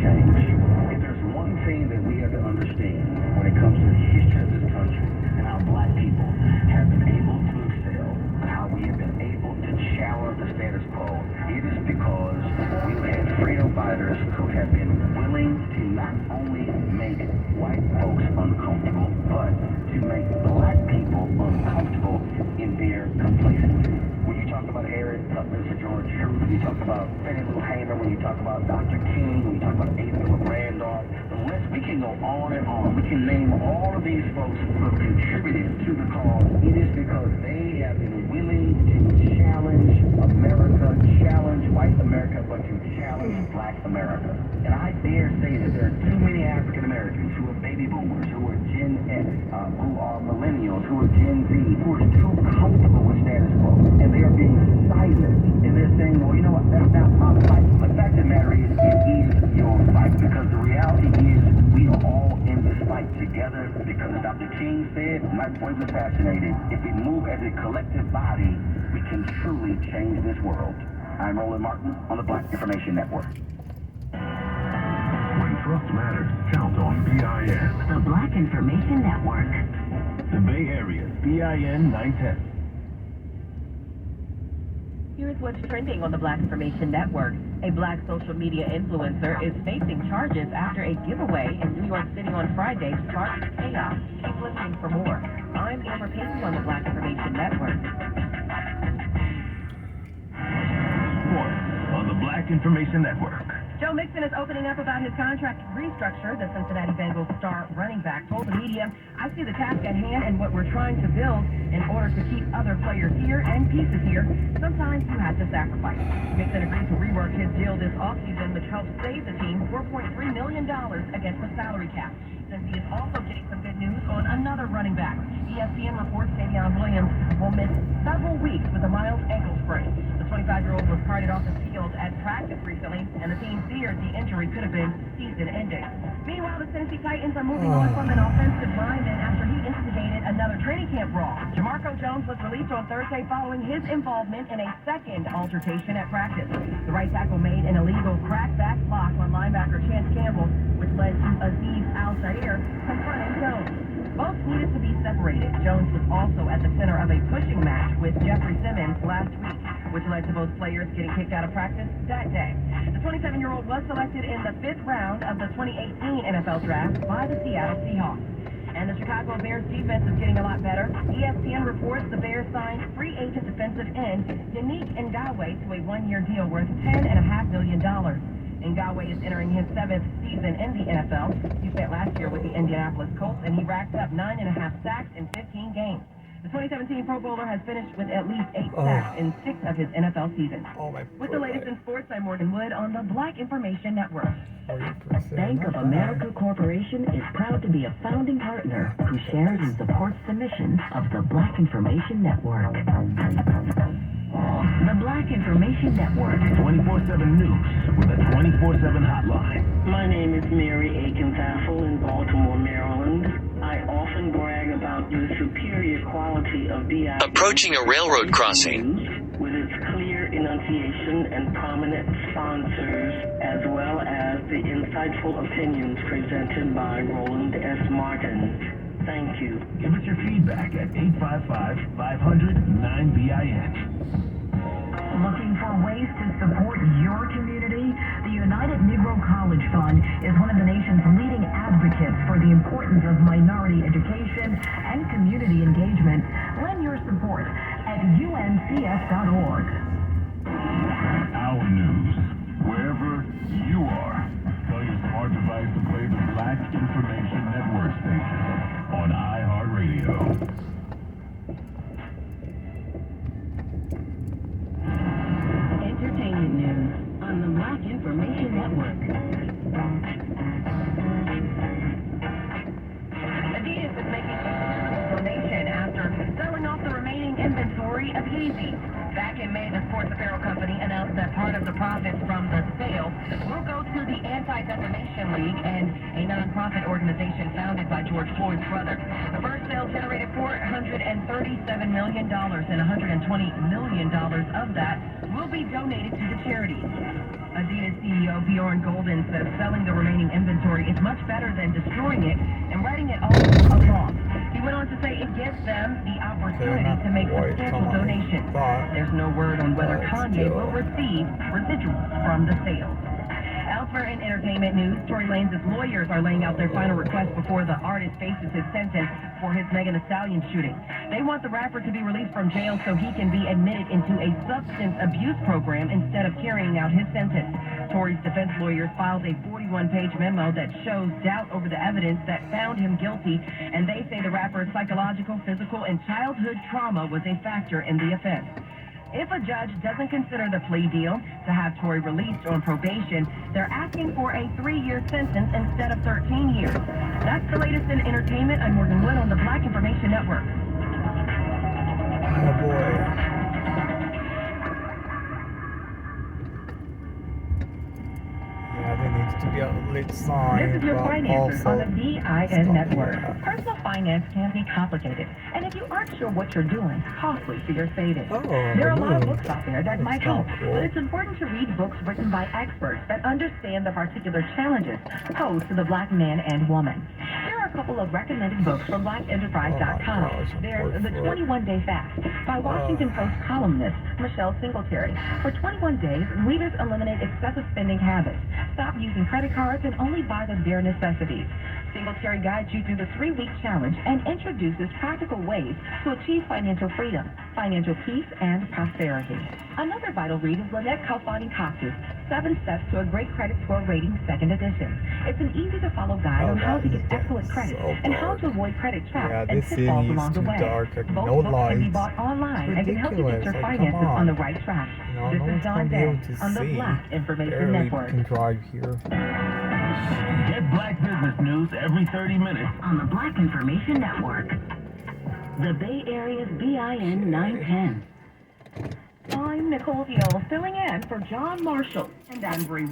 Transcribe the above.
change. If there's one thing that we have to understand when it comes to the history of this country and how black people have been able to excel, how we have been able to challenge the status quo, it is because we've had freedom fighters who have been willing to not only make white folks uncomfortable, but to make black people uncomfortable in their complacency. When you talk about Harriet Tubman, George Truth, when you talk about Fannie Lou Hamer, when you talk about Dr. King, when you talk about Amy Randolph, the list, we can go on and on. We can name all of these folks who have contributed to the cause. It is because they have been willing to challenge America, challenge white America, but to challenge black America. And I dare say that there are too many African Americans who are baby boomers, who are Gen X, who are millennials, who are Gen Z, who are too comfortable with status quo. And they are being silenced. And they're saying, well, you know what, that's not my fight. But the fact of the matter is, it is your fight. Because the reality is, we are all in this fight together. Because as Dr. King said, my point was fascinating. If we move as a collective body, we can truly change this world. I'm Roland Martin on the Black Information Network. When trust matters, count on BIN. The Black Information Network. The Bay Area's BIN 910. Here's what's trending on the Black Information Network. A black social media influencer is facing charges after a giveaway in New York City on Friday sparked chaos. Keep listening for more. I'm Amber Payton on the Black Information Network. Sports on the Black Information Network. Joe Mixon is opening up about his contract restructure. The Cincinnati Bengals star running back told the media, I see the task at hand and what we're trying to build in order to keep other players here and pieces here. Sometimes you have to sacrifice. Mixon agreed to rework his deal this offseason, which helps save the team $4.3 million against the salary cap. Since he is also getting some good news on another running back. ESPN reports Davion Williams will miss several weeks with a mild ankle sprain. The 25-year-old was carted off the field at practice recently, and the team feared the injury could have been season-ending. Meanwhile, the Tennessee Titans are moving on from an offensive lineman after he instigated another training camp brawl. Jamarco Jones was released on Thursday following his involvement in a second altercation at practice. The right tackle made an illegal crackback block on linebacker Chance Campbell, which led to Aziz Al-Zaire confronting Jones. Both needed to be separated. Jones was also at the center of a pushing match with Jeffrey Simmons last week, which led to both players getting kicked out of practice that day. The 27-year-old was selected in the 5th round of the 2018 NFL Draft by the Seattle Seahawks. And the Chicago Bears defense is getting a lot better. ESPN reports the Bears signed free agent defensive end Yannick Ngakoue to a one-year deal worth $10.5 million. Ngakoue is entering his 7th season in the NFL. He spent last year with the Indianapolis Colts, and he racked up 9.5 sacks in 15 games. The 2017 Pro Bowler has finished with at least 8 sacks in 6 of his NFL seasons. With the latest in sports, I'm Morgan Wood on the Black Information Network. Bank of America Corporation is proud to be a founding partner who shares and supports the mission of the Black Information Network. The Black Information Network. 24/7 news with a 24/7 hotline. My name is Mary Aiken-Fassel in Baltimore, Maryland. I often brag about the superior quality of BI. Approaching a railroad crossing. With its clear enunciation and prominent sponsors, as well as the insightful opinions presented by Roland S. Martin. Thank you. Give us your feedback at 855-500-9BIN. Looking for ways to support your community? The United Negro College Fund is one of the nation's leading advocates for the importance of minority education and community engagement. Lend your support at UNCF.org. Our news, wherever you are. Tell your smart device to play the Black Information Network station on iHeartRadio. Entertainment news on the Black Information Network. Adidas is making a donation after selling off the remaining inventory of Yeezys. Back in May, the sports apparel company announced that part of the profits from the sale will go to the Anti-Defamation League and a nonprofit organization founded by George Floyd's brother. The first sale generated $437 million, and $120 million of that will be donated to the charity. Adidas CEO Bjorn Golden says selling the remaining inventory is much better than destroying it and writing it all a loss. He went on to say it gives them the opportunity to make substantial donations. There's no word on whether Kanye will receive residuals from the sales. Elsewhere in entertainment news, Tory Lanez lawyers are laying out their final request before the artist faces his sentence for his Megan Thee Stallion shooting. They want the rapper to be released from jail so he can be admitted into a substance abuse program instead of carrying out his sentence. Tory's defense lawyers filed a 41-page memo that shows doubt over the evidence that found him guilty, and they say the rapper's psychological, physical, and childhood trauma was a factor in the offense. If a judge doesn't consider the plea deal to have Tory released on probation, they're asking for a 3-year sentence instead of 13 years. That's the latest in entertainment. I'm Morgan Wood on the Black Information Network. Oh boy. Yeah, there needs to be a lit sign. This is your but finances on the also BIN network. like that. Personal finance can be complicated, and if you aren't sure what you're doing, costly for your savings. There are a lot of books out there that might help, but it's important to read books written by experts that understand the particular challenges posed to the black man and woman. There are a couple of recommended books from blackenterprise.com. There's The 21-Day Fast by Washington Post columnist Michelle Singletary. For 21 days, readers eliminate excessive spending habits, stop using credit cards, and only buy the bare necessities. Singletary guides you through the 3-week challenge and introduces practical ways to achieve financial freedom, financial peace, and prosperity. Another vital read is Lynette Kalfani-Cox's 7 Steps to a Great Credit Score Rating 2nd edition. It's an easy-to-follow guide on how to get excellent credit and how to avoid credit traps and pitfalls along the way. Both books can be bought online and can help you get your finances on the right track. This is Don Day on the Black Information Network. Can drive here. Get black business news every 30 minutes On the Black Information Network. The Bay Area's BIN 910. I'm Nicole Hill, filling in for John Marshall and Danbury.